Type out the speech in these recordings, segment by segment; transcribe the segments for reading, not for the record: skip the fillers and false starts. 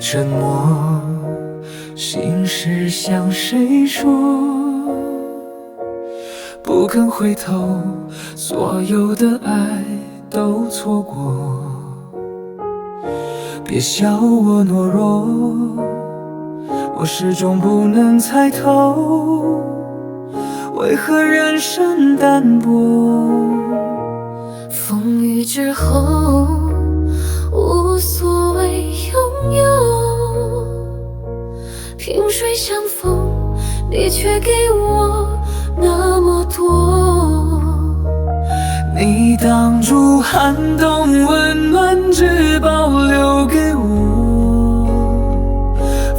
沉默，心事向谁说？不肯回头，所有的爱都错过。别笑我懦弱，我始终不能猜透，为何人生淡薄。风雨之后，无所谓拥有，萍水相逢，你却给我那么多。你挡住寒冬，温暖只保留给我，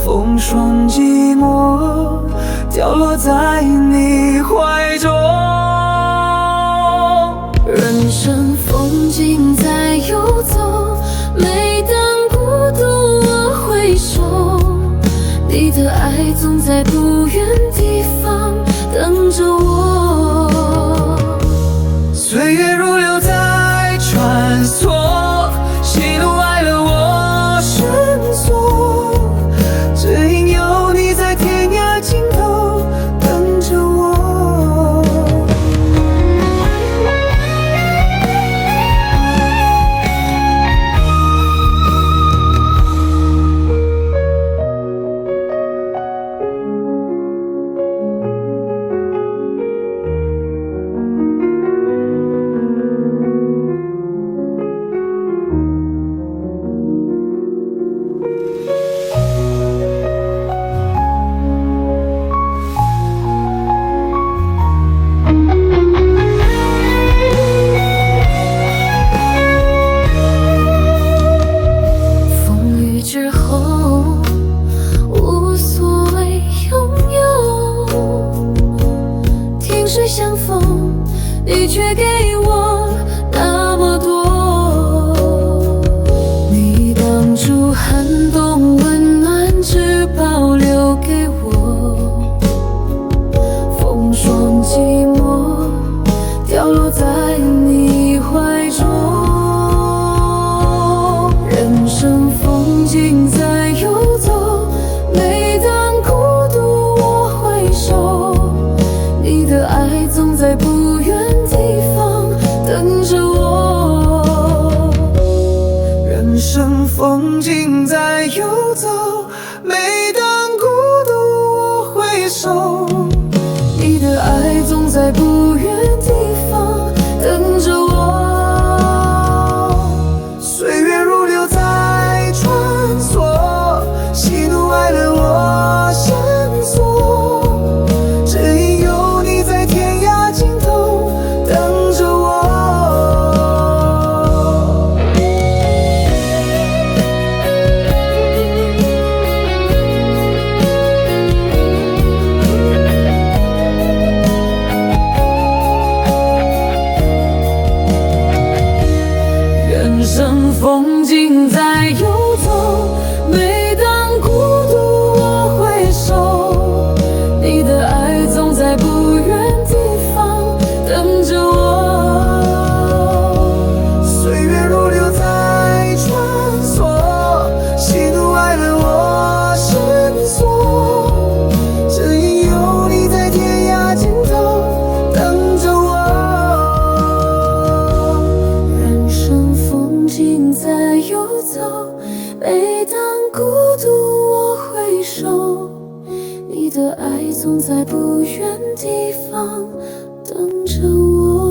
风霜寂寞掉落在你怀中。人生风景在游走，每当孤独我回首，你的爱总在不远地方等着我。岁月如流在穿梭，喜怒哀乐我深锁，只因有你在天涯尽头等着我。相逢，你却给我那么多。你挡住寒冬，温暖只保留给我。风霜寂寞掉落在你怀中。人生风景在游走，每当孤独我回首，你的爱总在不远地方等着我。人生风景在游走，每当孤独我回首，你的爱总在不远地方等着我。岁月如流在穿梭，喜怒哀乐我深锁，只因有你在天涯尽头等着我。人生风景在游走，每当孤独我回首，你的爱总在不远地方等着我。岁月如流在穿梭，喜怒哀乐我深锁，只因有你在天涯尽头等着我。人生风景在游走，每当孤独我回首，你的爱总在不远地方等着我。